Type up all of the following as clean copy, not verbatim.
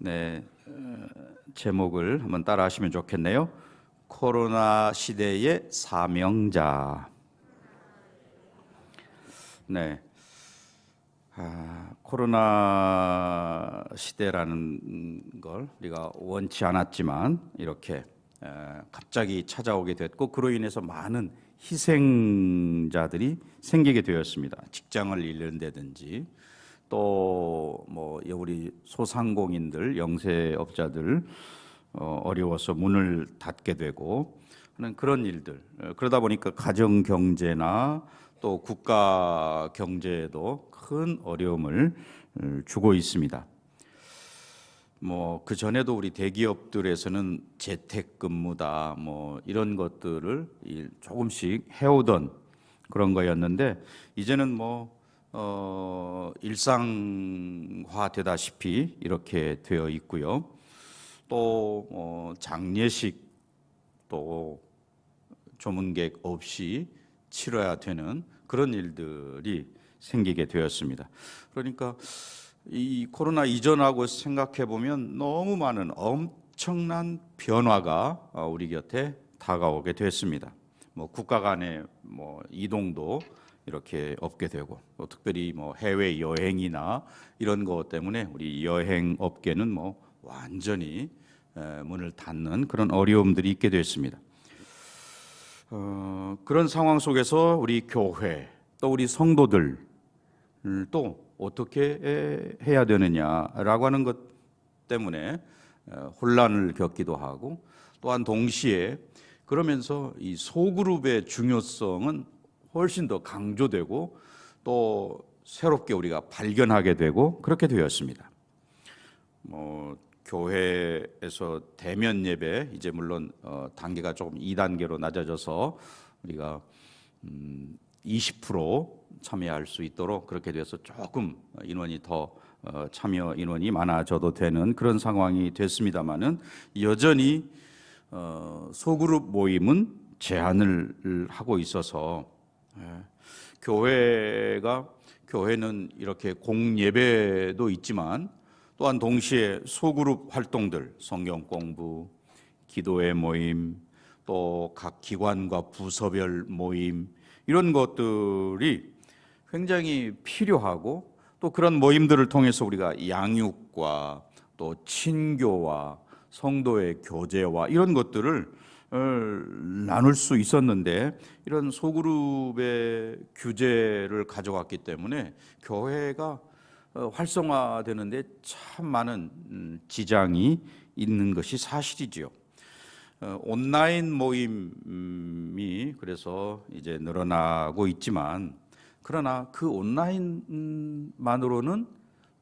네, 제목을 한번 따라 하시면 좋겠네요. 코로나 시대의 사명자. 네, 코로나 시대라는 걸 우리가 원치 않았지만 이렇게 갑자기 찾아오게 됐고, 그로 인해서 많은 희생자들이 생기게 되었습니다. 직장을 잃는다든지, 또 뭐 우리 소상공인들, 영세업자들 어려워서 문을 닫게 되고 하는 그런 일들. 그러다 보니까 가정 경제나 또 국가 경제에도 큰 어려움을 주고 있습니다. 그 전에도 우리 대기업들에서는 재택근무다 이런 것들을 조금씩 해오던 그런 거였는데, 이제는 일상화되다시피 이렇게 되어 있고요. 또 장례식 또 조문객 없이 치러야 되는 그런 일들이 생기게 되었습니다. 그러니까 이 코로나 이전하고 생각해 보면 너무 많은 엄청난 변화가 우리 곁에 다가오게 됐습니다. 국가 간의 이동도 이렇게 없게 되고, 또 특별히 해외 여행이나 이런 것 때문에 우리 여행 업계는 완전히 문을 닫는 그런 어려움들이 있게 됐습니다. 그런 상황 속에서 우리 교회 또 우리 성도들 또 어떻게 해야 되느냐라고 하는 것 때문에 혼란을 겪기도 하고, 또한 동시에 그러면서 이 소그룹의 중요성은 훨씬 더 강조되고 또 새롭게 우리가 발견하게 되고 그렇게 되었습니다. 교회에서 대면 예배, 이제 물론 단계가 조금 2단계로 낮아져서 우리가 20% 참여할 수 있도록 그렇게 돼서 조금 인원이 더 참여 인원이 많아져도 되는 그런 상황이 됐습니다만은, 여전히 소그룹 모임은 제한을 하고 있어서 교회는 이렇게 공예배도 있지만 또한 동시에 소그룹 활동들, 성경 공부, 기도회 모임, 또 각 기관과 부서별 모임, 이런 것들이 굉장히 필요하고, 또 그런 모임들을 통해서 우리가 양육과 또 친교와 성도의 교제와 이런 것들을 나눌 수 있었는데, 이런 소그룹의 규제를 가져왔기 때문에 교회가 활성화되는데 참 많은 지장이 있는 것이 사실이지요. 온라인 모임이 그래서 이제 늘어나고 있지만, 그러나 그 온라인만으로는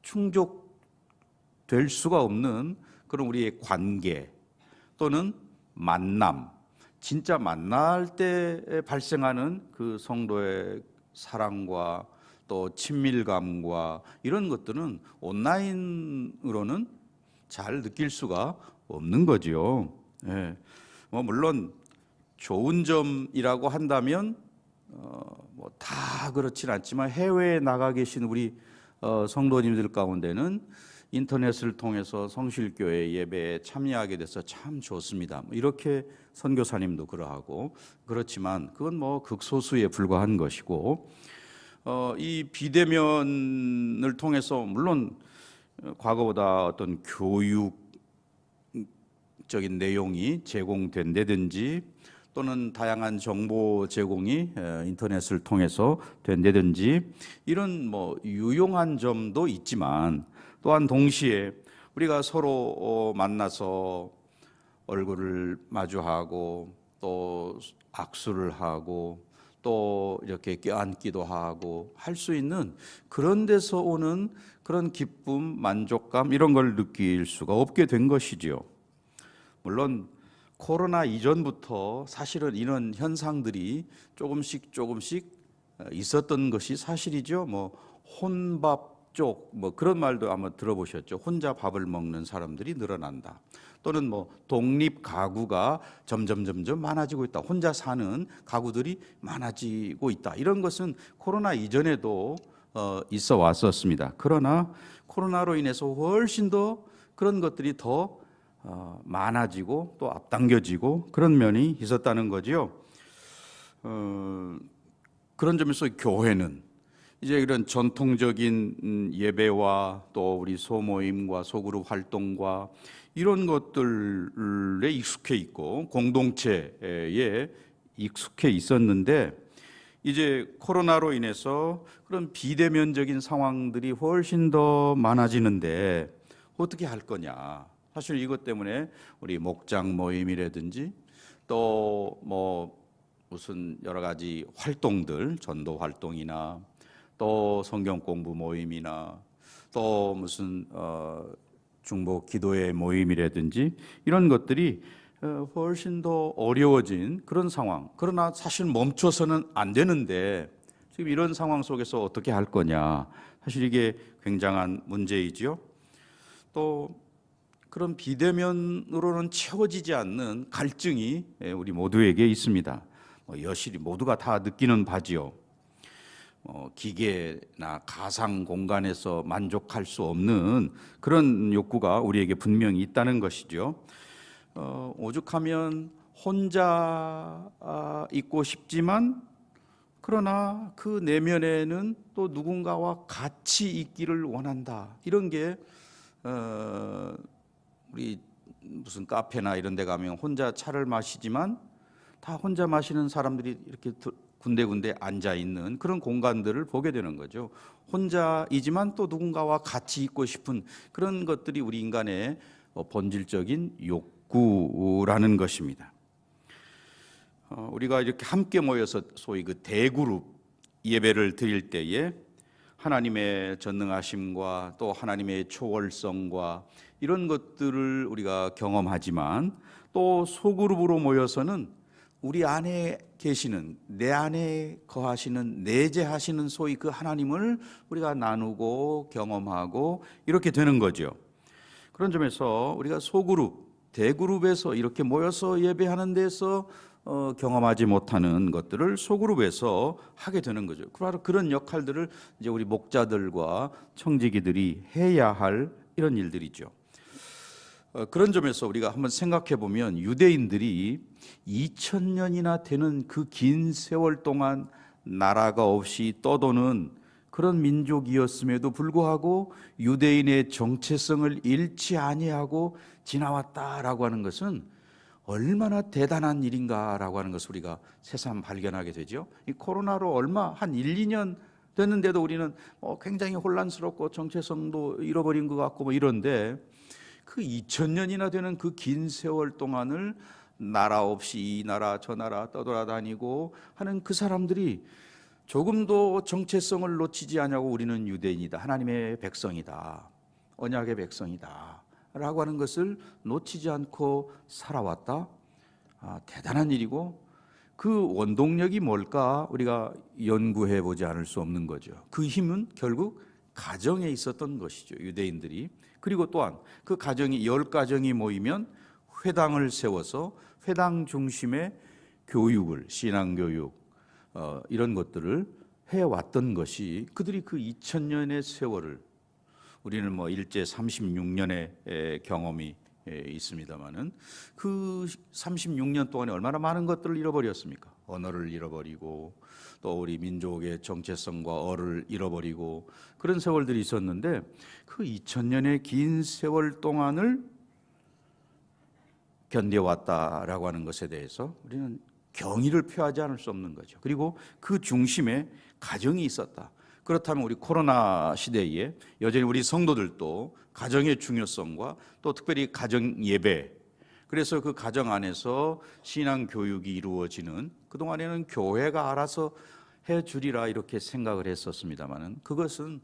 충족될 수가 없는 그런 우리의 관계 또는 만남, 진짜 만날 때 발생하는 그 성도의 사랑과 또 친밀감과 이런 것들은 온라인으로는 잘 느낄 수가 없는 거지요. 예. 물론 좋은 점이라고 한다면 다 그렇진 않지만, 해외에 나가 계신 우리 성도님들 가운데는 인터넷을 통해서 성실교회 예배에 참여하게 돼서 참 좋습니다, 이렇게 선교사님도 그러하고, 그렇지만 그건 극소수에 불과한 것이고, 이 비대면을 통해서 물론 과거보다 어떤 교육적인 내용이 제공된다든지, 또는 다양한 정보 제공이 인터넷을 통해서 된다든지, 이런 유용한 점도 있지만, 또한 동시에 우리가 서로 만나서 얼굴을 마주하고 또 악수를 하고 또 이렇게 껴안기도 하고 할 수 있는 그런 데서 오는 그런 기쁨, 만족감, 이런 걸 느낄 수가 없게 된 것이지요. 물론 코로나 이전부터 사실은 이런 현상들이 조금씩 있었던 것이 사실이죠. 혼밥 쪽 그런 말도 아마 들어보셨죠. 혼자 밥을 먹는 사람들이 늘어난다. 또는 독립 가구가 점점 많아지고 있다. 혼자 사는 가구들이 많아지고 있다. 이런 것은 코로나 이전에도 있어 왔었습니다. 그러나 코로나로 인해서 훨씬 더 그런 것들이 더 많아지고 또 앞당겨지고 그런 면이 있었다는 거지요. 그런 점에서 교회는 이제 이런 전통적인 예배와 또 우리 소모임과 소그룹 활동과 이런 것들에 익숙해 있고 공동체에 익숙해 있었는데 이제 코로나로 인해서 그런 비대면적인 상황들이 훨씬 더 많아지는데 어떻게 할 거냐. 사실 이것 때문에 우리 목장 모임이라든지 또 뭐 무슨 여러 가지 활동들, 전도 활동이나 또 성경 공부 모임이나 또 무슨 중보 기도회 모임이라든지 이런 것들이 훨씬 더 어려워진 그런 상황. 그러나 사실 멈춰서는 안 되는데 지금 이런 상황 속에서 어떻게 할 거냐. 사실 이게 굉장한 문제이지요. 또 그런 비대면으로는 채워지지 않는 갈증이 우리 모두에게 있습니다. 여실히 모두가 다 느끼는 바지요. 기계나 가상 공간에서 만족할 수 없는 그런 욕구가 우리에게 분명히 있다는 것이죠. 오죽하면 혼자 있고 싶지만 그러나 그 내면에는 또 누군가와 같이 있기를 원한다. 이런 게 우리 무슨 카페나 이런 데 가면 혼자 차를 마시지만 다 혼자 마시는 사람들이 이렇게 군데군데 앉아 있는 그런 공간들을 보게 되는 거죠. 혼자이지만 또 누군가와 같이 있고 싶은 그런 것들이 우리 인간의 본질적인 욕구라는 것입니다. 우리가 이렇게 함께 모여서 소위 그 대그룹 예배를 드릴 때에 하나님의 전능하심과 또 하나님의 초월성과 이런 것들을 우리가 경험하지만 또 소그룹으로 모여서는 우리 안에 계시는, 내 안에 거하시는, 내재하시는 소위 그 하나님을 우리가 나누고 경험하고 이렇게 되는 거죠. 그런 점에서 우리가 소그룹, 대그룹에서 이렇게 모여서 예배하는 데서 경험하지 못하는 것들을 소그룹에서 하게 되는 거죠. 바로 그런 역할들을 이제 우리 목자들과 청지기들이 해야 할 이런 일들이죠. 그런 점에서 우리가 한번 생각해 보면 유대인들이 2000년이나 되는 그 긴 세월 동안 나라가 없이 떠도는 그런 민족이었음에도 불구하고 유대인의 정체성을 잃지 아니하고 지나왔다라고 하는 것은 얼마나 대단한 일인가라고 하는 것을 우리가 새삼 발견하게 되죠. 이 코로나로 한 1, 2년 됐는데도 우리는 굉장히 혼란스럽고 정체성도 잃어버린 것 같고 뭐 이런데 그 2000년이나 되는 그 긴 세월 동안을 나라 없이 이 나라 저 나라 떠돌아다니고 하는 그 사람들이 조금도 정체성을 놓치지 않냐고 우리는 유대인이다, 하나님의 백성이다, 언약의 백성이다 라고 하는 것을 놓치지 않고 살아왔다. 대단한 일이고 그 원동력이 뭘까 우리가 연구해 보지 않을 수 없는 거죠. 그 힘은 결국 가정에 있었던 것이죠. 유대인들이. 그리고 또한 그 가정이 10가정이 모이면 회당을 세워서 회당 중심의 교육을, 신앙교육 이런 것들을 해왔던 것이 그들이 그 2000년의 세월을, 우리는 뭐 일제 36년의 경험이 있습니다마는 그 36년 동안에 얼마나 많은 것들을 잃어버렸습니까? 언어를 잃어버리고 또 우리 민족의 정체성과 어를 잃어버리고 그런 세월들이 있었는데 그 2000년의 긴 세월 동안을 견뎌왔다라고 하는 것에 대해서 우리는 경의를 표하지 않을 수 없는 거죠. 그리고 그 중심에 가정이 있었다. 그렇다면 우리 코로나 시대에 여전히 우리 성도들도 가정의 중요성과 또 특별히 가정 예배, 그래서 그 가정 안에서 신앙 교육이 이루어지는, 그동안에는 교회가 알아서 해주리라 이렇게 생각을 했었습니다마는 그것은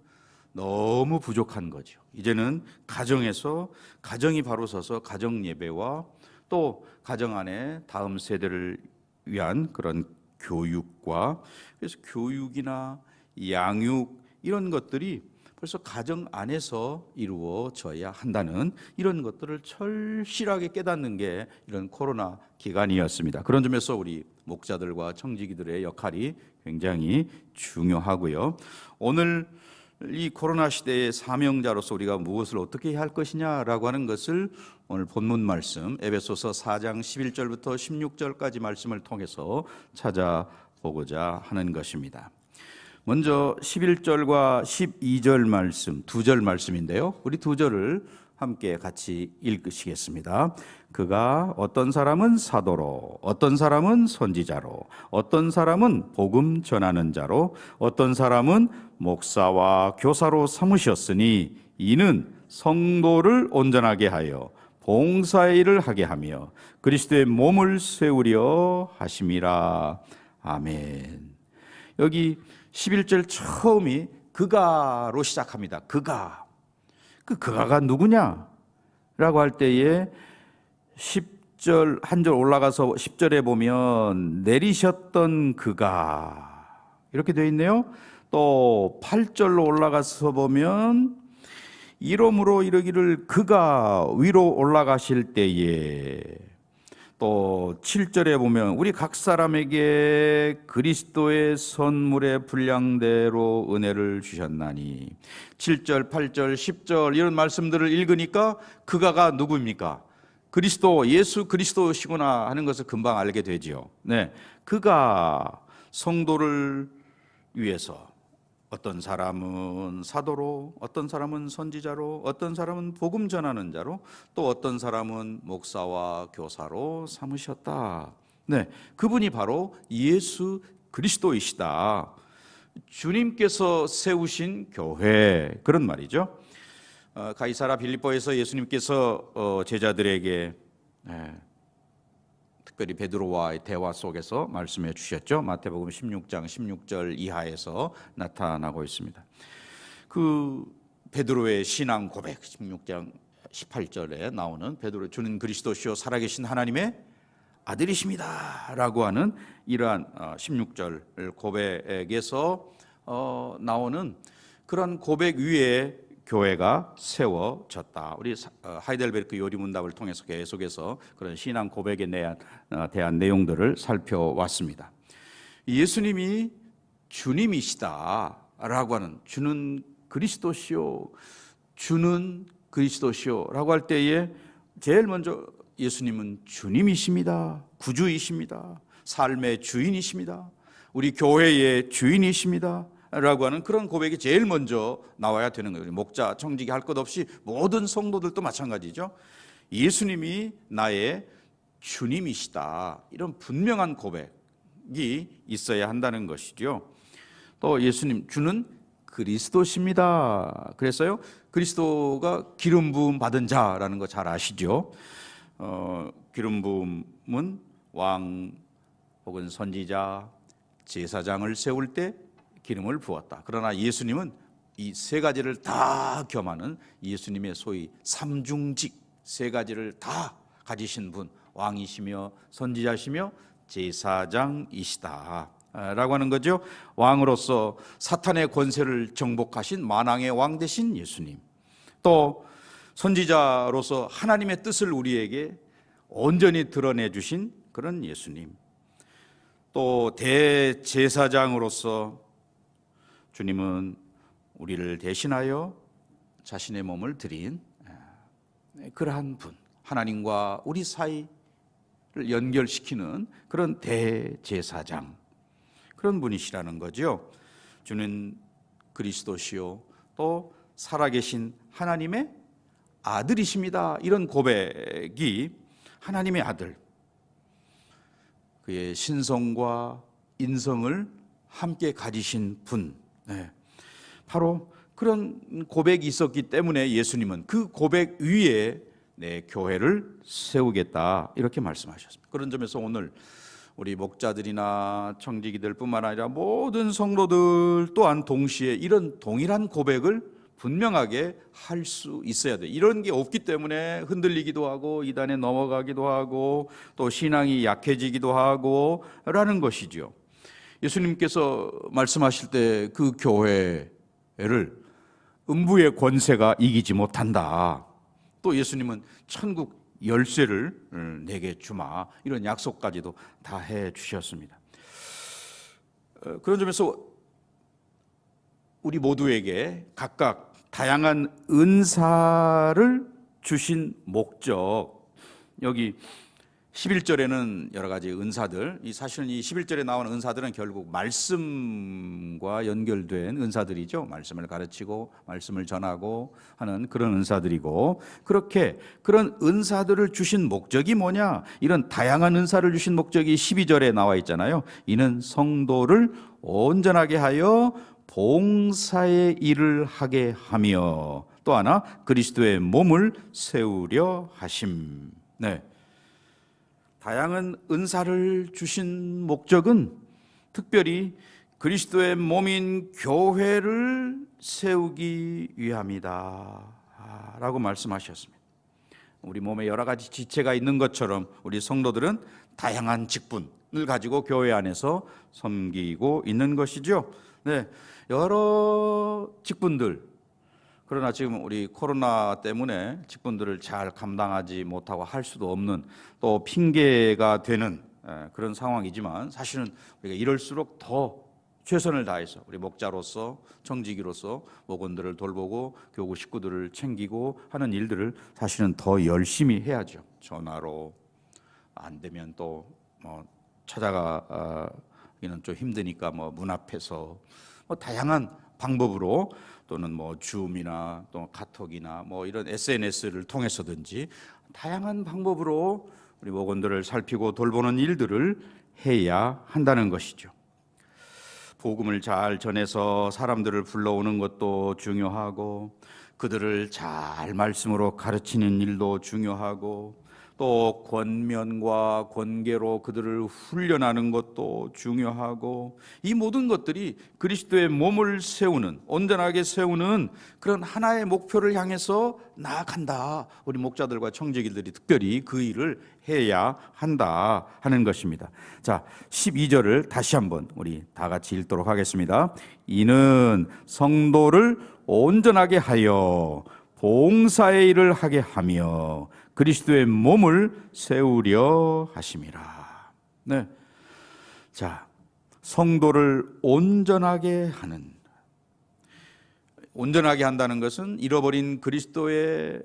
너무 부족한 거죠. 이제는 가정에서 가정이 바로 서서 가정 예배와 또 가정 안에 다음 세대를 위한 그런 교육과, 그래서 교육이나 양육 이런 것들이 벌써 가정 안에서 이루어져야 한다는 이런 것들을 철실하게 깨닫는 게 이런 코로나 기간이었습니다. 그런 점에서 우리 목자들과 청지기들의 역할이 굉장히 중요하고요. 오늘 이 코로나 시대의 사명자로서 우리가 무엇을 어떻게 해야 할 것이냐라고 하는 것을 오늘 본문 말씀 에베소서 4장 11절부터 16절까지 말씀을 통해서 찾아보고자 하는 것입니다. 먼저 11절과 12절 말씀, 두 절 말씀인데요. 우리 두 절을 함께 같이 읽으시겠습니다. 그가 어떤 사람은 사도로, 어떤 사람은 선지자로, 어떤 사람은 복음 전하는 자로, 어떤 사람은 목사와 교사로 삼으셨으니 이는 성도를 온전하게 하여 봉사의 일을 하게 하며 그리스도의 몸을 세우려 하심이라. 아멘. 여기 11절 처음이 그가로 시작합니다. 그가. 그가가 누구냐? 라고 할 때에 10절 한 절 올라가서 10절에 보면 내리셨던 그가 이렇게 되어 있네요. 또 8절로 올라가서 보면 이러므로 이르기를 그가 위로 올라가실 때에, 또 7절에 보면 우리 각 사람에게 그리스도의 선물의 분량대로 은혜를 주셨나니, 7절, 8절, 10절 이런 말씀들을 읽으니까 그가가 누구입니까? 그리스도, 예수 그리스도시구나 하는 것을 금방 알게 되지요. 네, 그가 성도를 위해서 어떤 사람은 사도로, 어떤 사람은 선지자로, 어떤 사람은 복음 전하는 자로, 또 어떤 사람은 목사와 교사로 삼으셨다. 네, 그분이 바로 예수 그리스도이시다. 주님께서 세우신 교회, 그런 말이죠. 가이사라 빌립보에서 예수님께서 제자들에게 특별히 베드로와의 대화 속에서 말씀해 주셨죠. 마태복음 16장 16절 이하에서 나타나고 있습니다. 그 베드로의 신앙 고백 16장 18절에 나오는 베드로, 주는 그리스도시요 살아계신 하나님의 아들이십니다 라고 하는 이러한 16절 고백에서 나오는 그런 고백 위에 교회가 세워졌다. 우리 하이델베르크 요리문답을 통해서 계속해서 그런 신앙 고백에 대한 내용들을 살펴왔습니다. 예수님이 주님이시다라고 하는, 주는 그리스도시요, 주는 그리스도시요라고 할 때에 제일 먼저 예수님은 주님이십니다. 구주이십니다. 삶의 주인이십니다. 우리 교회의 주인이십니다. 라고 하는 그런 고백이 제일 먼저 나와야 되는 거예요. 목자, 청지기 할 것 없이 모든 성도들도 마찬가지죠. 예수님이 나의 주님이시다. 이런 분명한 고백이 있어야 한다는 것이죠. 또 예수님, 주는 그리스도십니다. 그래서요, 그리스도가 기름 부음 받은 자라는 거 잘 아시죠? 기름 부음은 왕 혹은 선지자, 제사장을 세울 때 기름을 부었다. 그러나 예수님은 이 세 가지를 다 겸하는 예수님의 소위 삼중직, 세 가지를 다 가지신 분, 왕이시며 선지자시며 제사장이시다 라고 하는 거죠. 왕으로서 사탄의 권세를 정복하신 만왕의 왕 되신 예수님, 또 선지자로서 하나님의 뜻을 우리에게 온전히 드러내 주신 그런 예수님, 또 대제사장으로서 주님은 우리를 대신하여 자신의 몸을 드린 그러한 분, 하나님과 우리 사이를 연결시키는 그런 대제사장, 그런 분이시라는 거죠. 주는 그리스도시요 또 살아계신 하나님의 아들이십니다. 이런 고백이 하나님의 아들, 그의 신성과 인성을 함께 가지신 분, 바로 그런 고백이 있었기 때문에 예수님은 그 고백 위에 내 교회를 세우겠다 이렇게 말씀하셨습니다. 그런 점에서 오늘 우리 목자들이나 청지기들 뿐만 아니라 모든 성도들 또한 동시에 이런 동일한 고백을 분명하게 할 수 있어야 돼. 이런 게 없기 때문에 흔들리기도 하고 이단에 넘어가기도 하고 또 신앙이 약해지기도 하고 라는 것이죠. 예수님께서 말씀하실 때 그 교회를 음부의 권세가 이기지 못한다. 또 예수님은 천국 열쇠를 내게 주마, 이런 약속까지도 다 해 주셨습니다. 그런 점에서 우리 모두에게 각각 다양한 은사를 주신 목적, 여기 11절에는 여러 가지 은사들, 사실은 이 11절에 나오는 은사들은 결국 말씀과 연결된 은사들이죠. 말씀을 가르치고 말씀을 전하고 하는 그런 은사들이고, 그렇게 그런 은사들을 주신 목적이 뭐냐? 이런 다양한 은사를 주신 목적이 12절에 나와 있잖아요. 이는 성도를 온전하게 하여 봉사의 일을 하게 하며 또 하나 그리스도의 몸을 세우려 하심. 네. 다양한 은사를 주신 목적은 특별히 그리스도의 몸인 교회를 세우기 위함이다 라고 말씀하셨습니다. 우리 몸에 여러 가지 지체가 있는 것처럼 우리 성도들은 다양한 직분을 가지고 교회 안에서 섬기고 있는 것이죠. 네, 여러 직분들, 그러나 지금 우리 코로나 때문에 직분들을 잘 감당하지 못하고 할 수도 없는, 또 핑계가 되는 그런 상황이지만, 사실은 우리가 이럴수록 더 최선을 다해서 우리 목자로서, 정직이로서 목원들을 돌보고 교구 식구들을 챙기고 하는 일들을 사실은 더 열심히 해야죠. 전화로 안 되면 또 뭐 찾아가기는 좀 힘드니까 뭐 문 앞에서 뭐 다양한 방법으로, 또는 뭐 줌이나 또 카톡이나 뭐 이런 SNS를 통해서든지 다양한 방법으로 우리 목원들을 살피고 돌보는 일들을 해야 한다는 것이죠. 복음을 잘 전해서 사람들을 불러오는 것도 중요하고, 그들을 잘 말씀으로 가르치는 일도 중요하고, 또 권면과 권계로 그들을 훈련하는 것도 중요하고, 이 모든 것들이 그리스도의 몸을 세우는, 온전하게 세우는 그런 하나의 목표를 향해서 나아간다. 우리 목자들과 청지기들이 특별히 그 일을 해야 한다 하는 것입니다. 자, 12절을 다시 한번 우리 다 같이 읽도록 하겠습니다. 이는 성도를 온전하게 하여 봉사의 일을 하게 하며 그리스도의 몸을 세우려 하심이라. 네. 자, 성도를 온전하게 하는, 온전하게 한다는 것은 잃어버린 그리스도의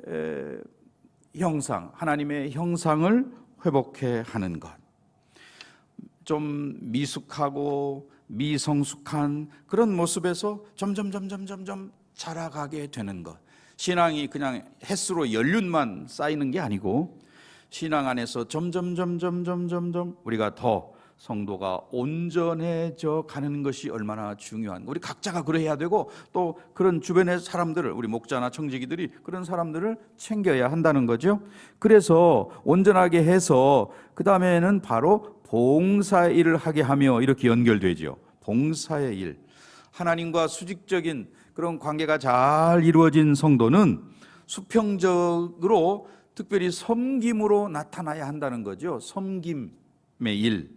형상, 하나님의 형상을 회복해 하는 것. 좀 미숙하고 미성숙한 그런 모습에서 점점 자라가게 되는 것. 신앙이 그냥 횟수로 연륜만 쌓이는 게 아니고, 신앙 안에서 점점 우리가 더 성도가 온전해져 가는 것이 얼마나 중요한, 우리 각자가 그래야 되고, 또 그런 주변의 사람들을, 우리 목자나 청지기들이 그런 사람들을 챙겨야 한다는 거죠. 그래서 온전하게 해서 그 다음에는 바로 봉사의 일을 하게 하며, 이렇게 연결되죠. 봉사의 일, 하나님과 수직적인 그런 관계가 잘 이루어진 성도는 수평적으로 특별히 섬김으로 나타나야 한다는 거죠. 섬김의 일.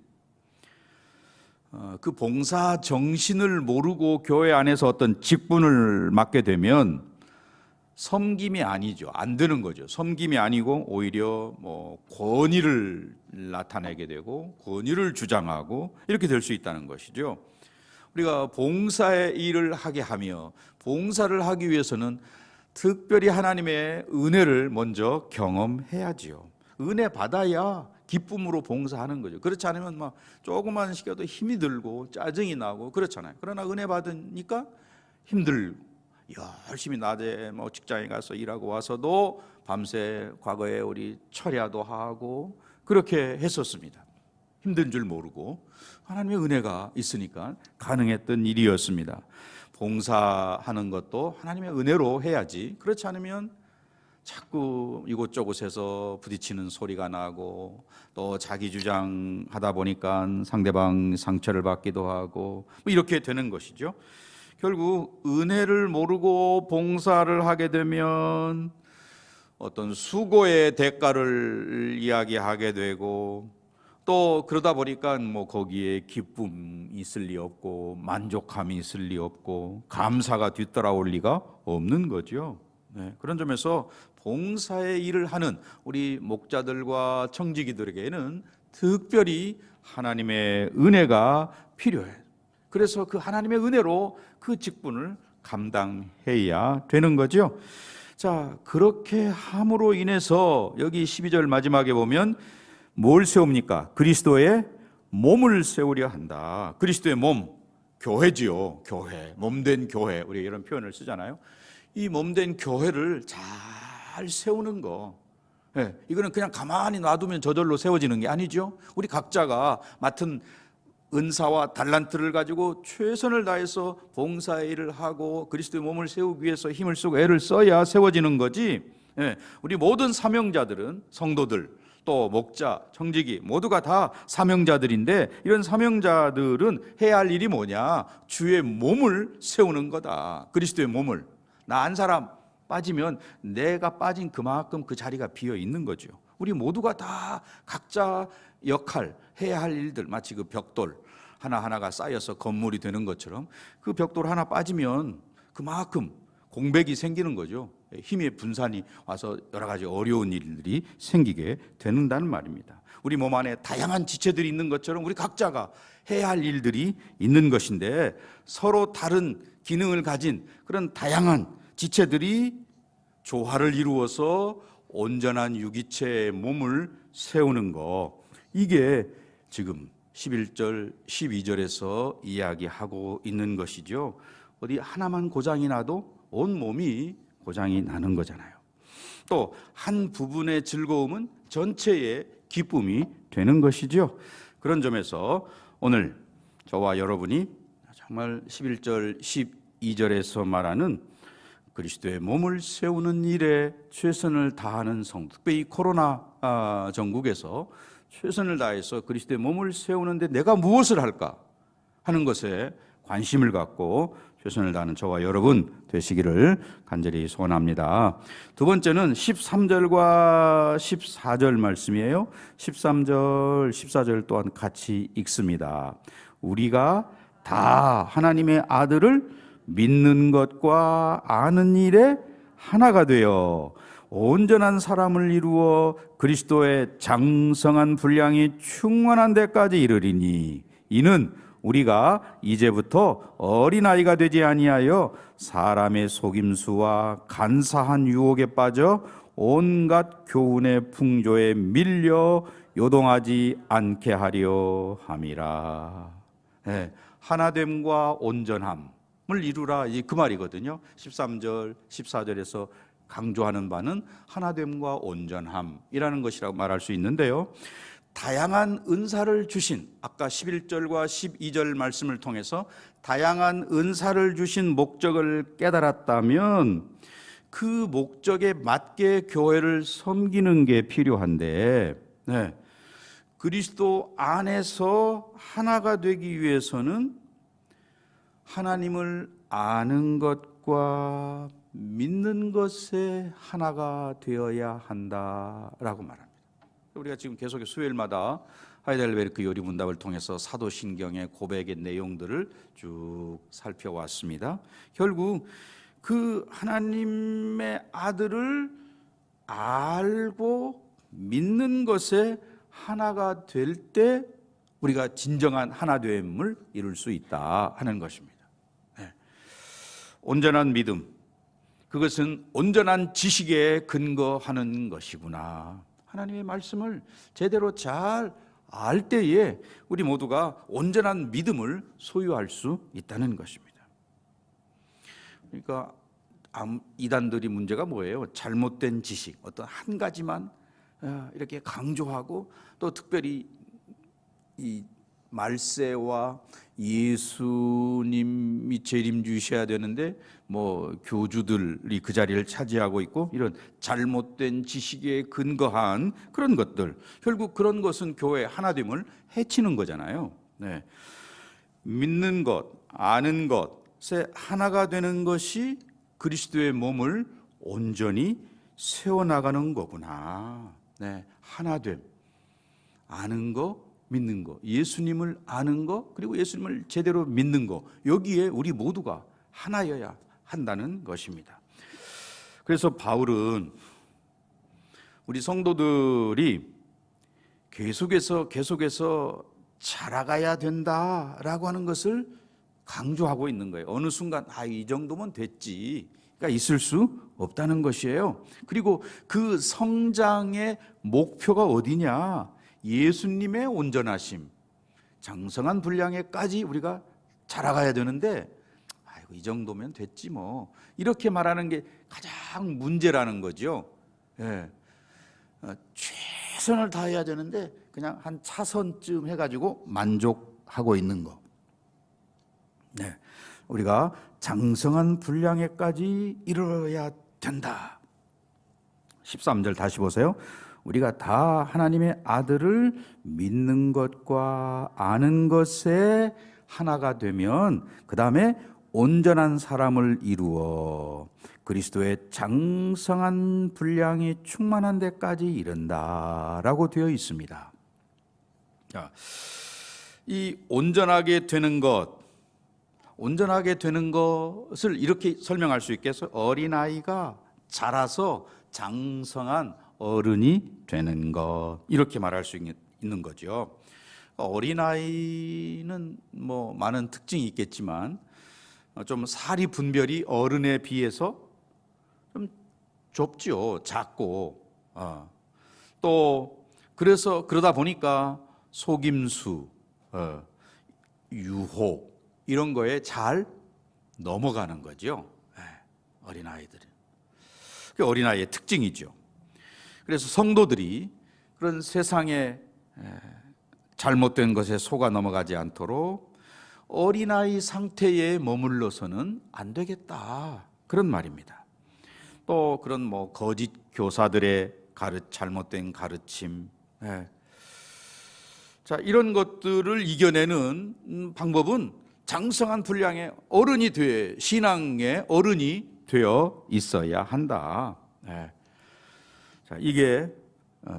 그 봉사 정신을 모르고 교회 안에서 어떤 직분을 맡게 되면 섬김이 아니죠. 안 되는 거죠. 섬김이 아니고 오히려 뭐 권위를 나타내게 되고 권위를 주장하고 이렇게 될 수 있다는 것이죠. 우리가 봉사의 일을 하게 하며, 봉사를 하기 위해서는 특별히 하나님의 은혜를 먼저 경험해야지요. 은혜 받아야 기쁨으로 봉사하는 거죠. 그렇지 않으면 막 조금만 시켜도 힘이 들고 짜증이 나고 그렇잖아요. 그러나 은혜 받으니까 힘들고, 열심히 낮에 뭐 직장에 가서 일하고 와서도 밤새 과거에 우리 철야도 하고 그렇게 했었습니다. 힘든 줄 모르고 하나님의 은혜가 있으니까 가능했던 일이었습니다. 봉사하는 것도 하나님의 은혜로 해야지, 그렇지 않으면 자꾸 이곳저곳에서 부딪히는 소리가 나고, 또 자기 주장하다 보니까 상대방 상처를 받기도 하고 뭐 이렇게 되는 것이죠. 결국 은혜를 모르고 봉사를 하게 되면 어떤 수고의 대가를 이야기하게 되고, 또 그러다 보니까 뭐 거기에 기쁨이 있을 리 없고 만족감이 있을 리 없고 감사가 뒤따라올 리가 없는 거죠. 네, 그런 점에서 봉사의 일을 하는 우리 목자들과 청지기들에게는 특별히 하나님의 은혜가 필요해요. 그래서 그 하나님의 은혜로 그 직분을 감당해야 되는 거죠. 자, 그렇게 함으로 인해서 여기 12절 마지막에 보면 뭘 세웁니까? 그리스도의 몸을 세우려 한다. 그리스도의 몸, 교회지요. 교회, 몸된 교회. 우리 이런 표현을 쓰잖아요. 이 몸된 교회를 잘 세우는 거. 네, 이거는 그냥 가만히 놔두면 저절로 세워지는 게 아니죠. 우리 각자가 맡은 은사와 달란트를 가지고 최선을 다해서 봉사일을 하고 그리스도의 몸을 세우기 위해서 힘을 쓰고 애를 써야 세워지는 거지. 예, 우리 모든 사명자들은 성도들, 또 목자, 청지기 모두가 다 사명자들인데 이런 사명자들은 해야 할 일이 뭐냐? 주의 몸을 세우는 거다. 그리스도의 몸을. 나 한 사람 빠지면 내가 빠진 그만큼 그 자리가 비어 있는 거죠. 우리 모두가 다 각자 역할, 해야 할 일들, 마치 그 벽돌 하나하나가 쌓여서 건물이 되는 것처럼 그 벽돌 하나 빠지면 그만큼 공백이 생기는 거죠. 힘의 분산이 와서 여러 가지 어려운 일들이 생기게 되는다는 말입니다. 우리 몸 안에 다양한 지체들이 있는 것처럼 우리 각자가 해야 할 일들이 있는 것인데 서로 다른 기능을 가진 그런 다양한 지체들이 조화를 이루어서 온전한 유기체의 몸을 세우는 거, 이게 지금 11절, 12절에서 이야기하고 있는 것이죠. 어디 하나만 고장이 나도 온 몸이 고장이 나는 거잖아요. 또 한 부분의 즐거움은 전체의 기쁨이 되는 것이죠. 그런 점에서 오늘 저와 여러분이 정말 11절, 12절에서 말하는 그리스도의 몸을 세우는 일에 최선을 다하는 성도, 특별히 코로나 전국에서 최선을 다해서 그리스도의 몸을 세우는데 내가 무엇을 할까 하는 것에 관심을 갖고 최선을 다하는 저와 여러분 되시기를 간절히 소원합니다. 두 번째는 13절과 14절 말씀이에요. 13절, 14절 또한 같이 읽습니다. 우리가 다 하나님의 아들을 믿는 것과 아는 일에 하나가 되어 온전한 사람을 이루어 그리스도의 장성한 분량이 충만한 데까지 이르리니 이는 우리가 이제부터 어린아이가 되지 아니하여 사람의 속임수와 간사한 유혹에 빠져 온갖 교훈의 풍조에 밀려 요동하지 않게 하려 함이라. 네, 하나됨과 온전함 을 이루라, 그 말이거든요. 13절, 14절에서 강조하는 바는 하나됨과 온전함이라는 것이라고 말할 수 있는데요. 다양한 은사를 주신, 아까 11절과 12절 말씀을 통해서 다양한 은사를 주신 목적을 깨달았다면 그 목적에 맞게 교회를 섬기는 게 필요한데, 네, 그리스도 안에서 하나가 되기 위해서는 하나님을 아는 것과 믿는 것에 하나가 되어야 한다라고 말합니다. 우리가 지금 계속해서 수요일마다 하이델베르크 요리문답을 통해서 사도신경의 고백의 내용들을 쭉 살펴왔습니다. 결국 그 하나님의 아들을 알고 믿는 것에 하나가 될 때 우리가 진정한 하나됨을 이룰 수 있다 하는 것입니다. 온전한 믿음, 그것은 온전한 지식에 근거하는 것이구나. 하나님의 말씀을 제대로 잘 알 때에 우리 모두가 온전한 믿음을 소유할 수 있다는 것입니다. 그러니까 이단들이 문제가 뭐예요? 잘못된 지식, 어떤 한 가지만 이렇게 강조하고 또 특별히 이 말세와 예수님이 재림주셔야 되는데 뭐 교주들이 그 자리를 차지하고 있고 이런 잘못된 지식에 근거한 그런 것들, 결국 그런 것은 교회 하나됨을 해치는 거잖아요. 네. 믿는 것, 아는 것에 하나가 되는 것이 그리스도의 몸을 온전히 세워나가는 거구나. 네. 하나됨, 아는 거, 믿는 거, 예수님을 아는 거, 그리고 예수님을 제대로 믿는 거, 여기에 우리 모두가 하나여야 한다는 것입니다. 그래서 바울은 우리 성도들이 계속해서 자라가야 된다라고 하는 것을 강조하고 있는 거예요. 어느 순간 이 정도면 됐지가 있을 수 없다는 것이에요. 그리고 그 성장의 목표가 어디냐? 예수님의 온전하심, 장성한 분량에까지 우리가 자라가야 되는데 이 정도면 됐지 뭐, 이렇게 말하는 게 가장 문제라는 거죠. 예. 최선을 다해야 되는데 그냥 한 차선쯤 해가지고 만족하고 있는 거. 네, 우리가 장성한 분량에까지 이르러야 된다. 13절 다시 보세요. 우리가 다 하나님의 아들을 믿는 것과 아는 것에 하나가 되면 그 다음에 온전한 사람을 이루어 그리스도의 장성한 분량이 충만한 데까지 이른다라고 되어 있습니다. 자, 이 온전하게 되는 것을 이렇게 설명할 수 있겠어요? 어린아이가 자라서 장성한 어른이 되는 것, 이렇게 말할 수 있는 거죠. 어린아이는 뭐 많은 특징이 있겠지만 좀 사리 분별이 어른에 비해서 좀 좁죠. 작고 또 그래서 그러다 보니까 속임수, 유혹 이런 거에 잘 넘어가는 거죠. 어린아이들은. 그게 어린아이의 특징이죠. 그래서 성도들이 그런 세상에 잘못된 것에 속아 넘어가지 않도록 어린아이 상태에 머물러서는 안 되겠다, 그런 말입니다. 또 그런 뭐 거짓 교사들의 잘못된 가르침, 자, 이런 것들을 이겨내는 방법은 장성한 분량의 어른이 신앙의 어른이 되어 있어야 한다. 자, 이게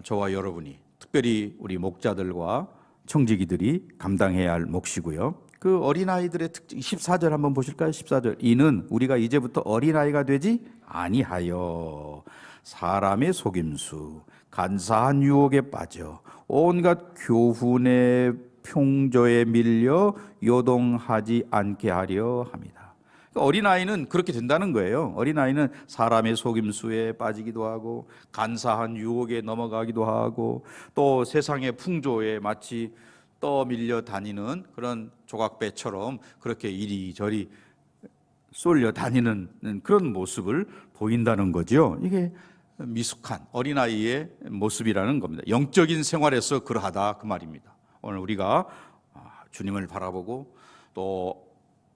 저와 여러분이, 특별히 우리 목자들과 청지기들이 감당해야 할 몫이고요. 그 어린아이들의 특징 14절 한번 보실까요? 14절. 이는 우리가 이제부터 어린아이가 되지 아니하여 사람의 속임수, 간사한 유혹에 빠져 온갖 교훈의 풍조에 밀려 요동하지 않게 하려 합니다. 어린아이는 그렇게 된다는 거예요. 어린아이는 사람의 속임수에 빠지기도 하고 간사한 유혹에 넘어가기도 하고 또 세상의 풍조에 마치 떠밀려 다니는 그런 조각배처럼 그렇게 이리저리 쏠려 다니는 그런 모습을 보인다는 거죠. 이게 미숙한 어린아이의 모습이라는 겁니다. 영적인 생활에서 그러하다, 그 말입니다. 오늘 우리가 주님을 바라보고 또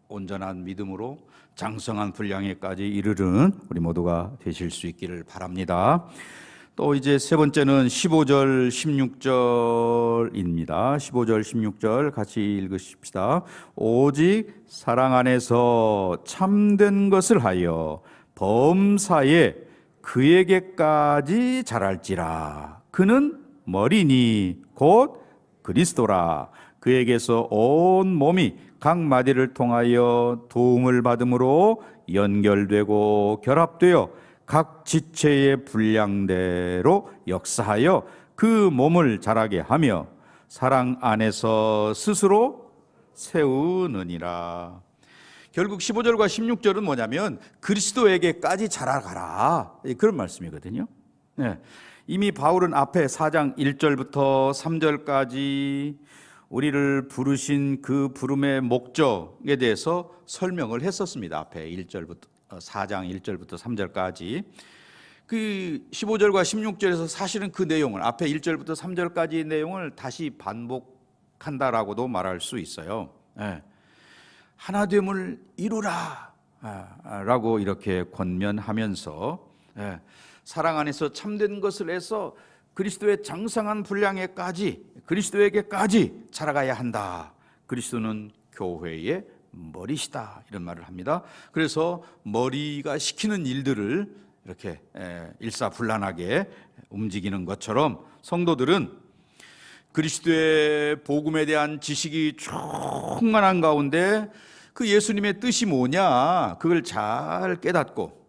온전한 믿음으로 장성한 분량에까지 이르는 우리 모두가 되실 수 있기를 바랍니다. 또 이제 세 번째는 15절 16절입니다. 15절 16절 같이 읽으십시다. 오직 사랑 안에서 참된 것을 하여 범사에 그에게까지 자랄지라. 그는 머리니 곧 그리스도라. 그에게서 온 몸이 각 마디를 통하여 도움을 받음으로 연결되고 결합되어 각 지체의 분량대로 역사하여 그 몸을 자라게 하며 사랑 안에서 스스로 세우느니라. 결국 15절과 16절은 뭐냐면 그리스도에게까지 자라가라, 그런 말씀이거든요. 이미 바울은 앞에 4장 1절부터 3절까지 우리를 부르신 그 부름의 목적에 대해서 설명을 했었습니다. 앞에 4장 1절부터 3절까지 그 15절과 16절에서 사실은 그 내용을, 앞에 1절부터 3절까지의 내용을 다시 반복한다라고도 말할 수 있어요. 하나됨을 이루라 라고 이렇게 권면하면서 사랑 안에서 참된 것을 해서 그리스도의 장성한 그리스도에게까지 자라가야 한다. 그리스도는 교회의 머리시다, 이런 말을 합니다. 그래서 머리가 시키는 일들을 이렇게 일사불란하게 움직이는 것처럼 성도들은 그리스도의 복음에 대한 지식이 충만한 가운데 그 예수님의 뜻이 뭐냐, 그걸 잘 깨닫고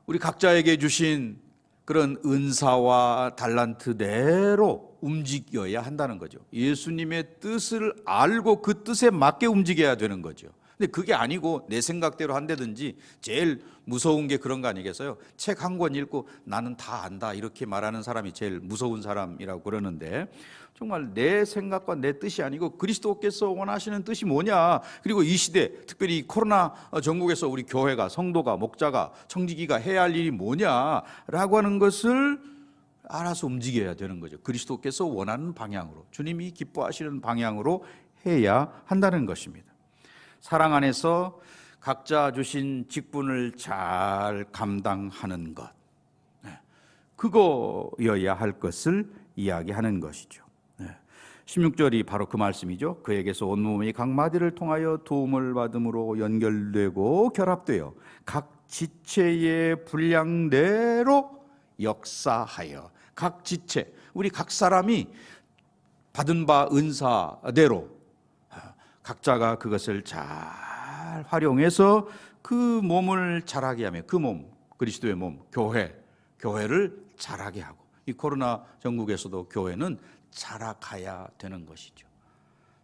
우리 각자에게 주신 그런 은사와 달란트대로 움직여야 한다는 거죠. 예수님의 뜻을 알고 그 뜻에 맞게 움직여야 되는 거죠. 근데 그게 아니고 내 생각대로 한다든지, 제일 무서운 게 그런 거 아니겠어요? 책 한 권 읽고 나는 다 안다 이렇게 말하는 사람이 제일 무서운 사람이라고 그러는데, 정말 내 생각과 내 뜻이 아니고 그리스도께서 원하시는 뜻이 뭐냐, 그리고 이 시대 특별히 코로나 전국에서 우리 교회가, 성도가, 목자가, 청지기가 해야 할 일이 뭐냐라고 하는 것을 알아서 움직여야 되는 거죠. 그리스도께서 원하는 방향으로, 주님이 기뻐하시는 방향으로 해야 한다는 것입니다. 사랑 안에서 각자 주신 직분을 잘 감당하는 것, 그거여야 할 것을 이야기하는 것이죠. 16절이 바로 그 말씀이죠. 그에게서 온 몸이 각 마디를 통하여 도움을 받음으로 연결되고 결합되어 각 지체의 분량대로 역사하여, 각 지체, 우리 각 사람이 받은 바 은사대로 각자가 그것을 잘 활용해서 그 몸을 자라게 하며, 그 몸, 그리스도의 몸, 교회를 자라게 하고, 이 코로나 전국에서도 교회는 자라가야 되는 것이죠.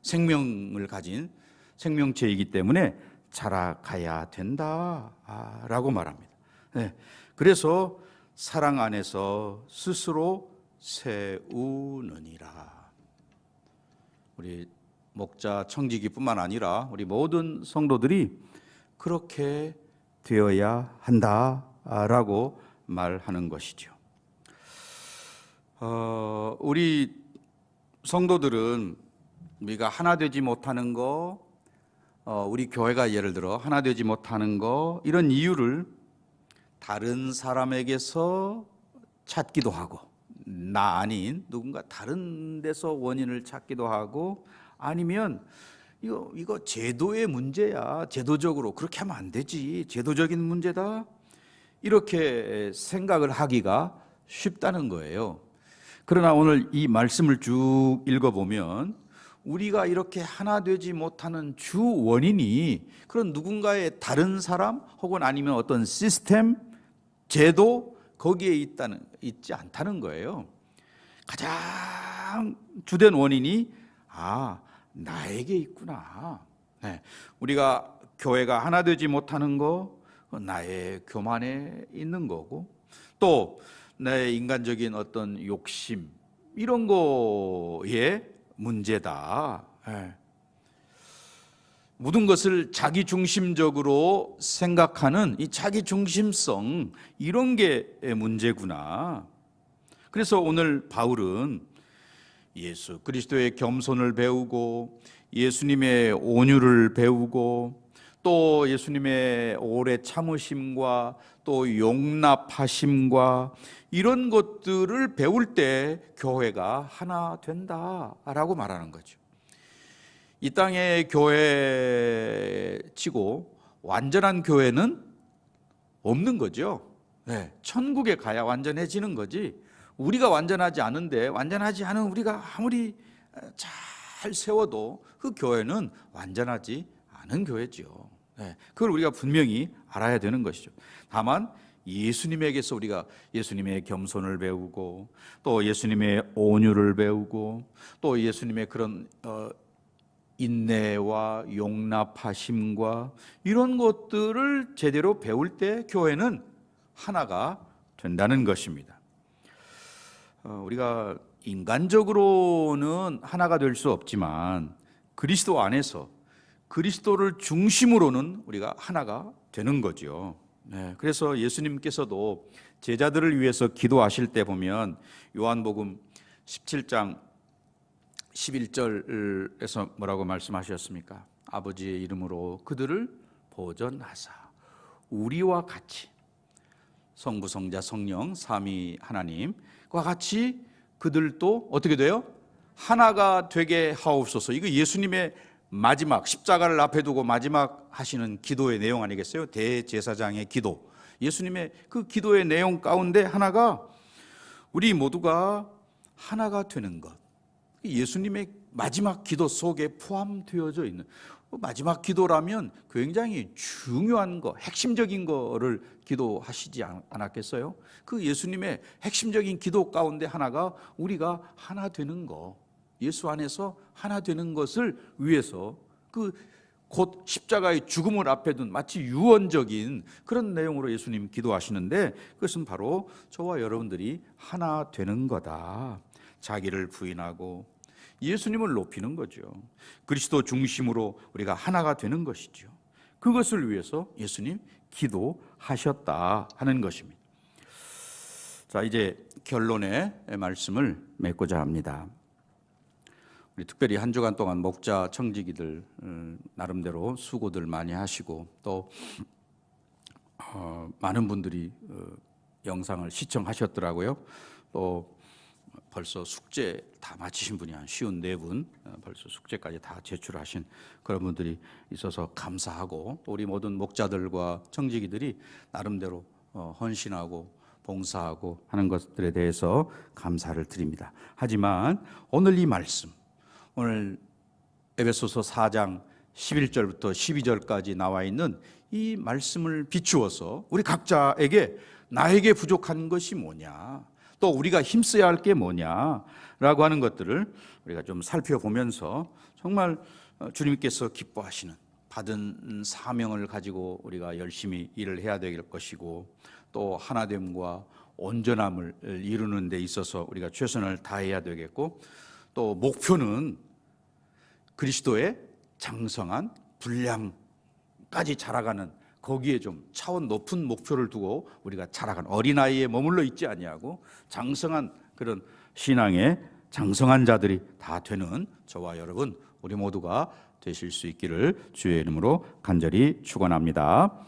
생명을 가진 생명체이기 때문에 자라가야 된다라고 말합니다. 그래서 사랑 안에서 스스로 세우느니라. 우리 목자, 청지기뿐만 아니라 우리 모든 성도들이 그렇게 되어야 한다라고 말하는 것이죠. 우리 성도들은 우리가 하나 되지 못하는 거, 우리 교회가 예를 들어 하나 되지 못하는 거, 이런 이유를 다른 사람에게서 찾기도 하고, 나 아닌 누군가 다른 데서 원인을 찾기도 하고, 아니면 이거 제도의 문제야, 제도적으로 그렇게 하면 안 되지, 제도적인 문제다, 이렇게 생각을 하기가 쉽다는 거예요. 그러나 오늘 이 말씀을 쭉 읽어보면 우리가 이렇게 하나 되지 못하는 주 원인이 그런 누군가의 다른 사람 혹은 아니면 어떤 시스템, 제도, 거기에 있지 않다는 거예요. 가장 주된 원인이 나에게 있구나. 우리가 교회가 하나 되지 못하는 거, 나의 교만에 있는 거고, 또 내 인간적인 어떤 욕심, 이런 거의 문제다. 모든 것을 자기중심적으로 생각하는 이 자기중심성, 이런 게 문제구나. 그래서 오늘 바울은 예수 그리스도의 겸손을 배우고, 예수님의 온유를 배우고, 또 예수님의 오래 참으심과 또 용납하심과, 이런 것들을 배울 때 교회가 하나 된다라고 말하는 거죠. 이 땅의 교회 치고 완전한 교회는 없는 거죠. 천국에 가야 완전해지는 거지, 우리가 완전하지 않은데, 완전하지 않은 우리가 아무리 잘 세워도 그 교회는 완전하지 않은 교회죠. 그걸 우리가 분명히 알아야 되는 것이죠. 다만 예수님에게서 우리가 예수님의 겸손을 배우고, 또 예수님의 온유를 배우고, 또 예수님의 그런 인내와 용납하심과, 이런 것들을 제대로 배울 때 교회는 하나가 된다는 것입니다. 우리가 인간적으로는 하나가 될 수 없지만 그리스도 안에서 그리스도를 중심으로는 우리가 하나가 되는 거죠. 그래서 예수님께서도 제자들을 위해서 기도하실 때 보면 요한복음 17장 11절에서 뭐라고 말씀하셨습니까? 아버지의 이름으로 그들을 보전하사 우리와 같이, 성부, 성자, 성령 삼위 하나님과 같이 그들도 어떻게 돼요? 하나가 되게 하옵소서. 이거 예수님의 마지막, 십자가를 앞에 두고 마지막 하시는 기도의 내용 아니겠어요? 대제사장의 기도, 예수님의 그 기도의 내용 가운데 하나가 우리 모두가 하나가 되는 것. 예수님의 마지막 기도 속에 포함되어져 있는, 마지막 기도라면 굉장히 중요한 거, 핵심적인 거를 기도하시지 않았겠어요? 그 예수님의 핵심적인 기도 가운데 하나가 우리가 하나 되는 거, 예수 안에서 하나 되는 것을 위해서 그 곧 십자가의 죽음을 앞에 둔 마치 유언적인 그런 내용으로 예수님 기도하시는데, 그것은 바로 저와 여러분들이 하나 되는 거다. 자기를 부인하고 예수님을 높이는 거죠. 그리스도 중심으로 우리가 하나가 되는 것이죠. 그것을 위해서 예수님 기도하셨다 하는 것입니다. 자, 이제 결론의 말씀을 맺고자 합니다. 우리 특별히 한 주간 동안 목자 청지기들 나름대로 수고들 많이 하시고 또 많은 분들이 영상을 시청하셨더라고요. 또 벌써 숙제 다 마치신 분이 한 54분, 벌써 숙제까지 다 제출하신 그런 분들이 있어서 감사하고, 또 우리 모든 목자들과 청지기들이 나름대로 헌신하고 봉사하고 하는 것들에 대해서 감사를 드립니다. 하지만 오늘 이 말씀, 오늘 에베소서 4장 11절부터 12절까지 나와 있는 이 말씀을 비추어서 우리 각자에게 나에게 부족한 것이 뭐냐, 또 우리가 힘써야 할 게 뭐냐라고 하는 것들을 우리가 좀 살펴보면서 정말 주님께서 기뻐하시는 받은 사명을 가지고 우리가 열심히 일을 해야 될 것이고, 또 하나됨과 온전함을 이루는 데 있어서 우리가 최선을 다해야 되겠고, 또 목표는 그리스도의 장성한 분량까지 자라가는, 거기에 좀 차원 높은 목표를 두고 우리가 자라가는, 어린아이에 머물러 있지 아니하고 장성한 그런 신앙의 장성한 자들이 다 되는 저와 여러분, 우리 모두가 되실 수 있기를 주의 이름으로 간절히 축원합니다.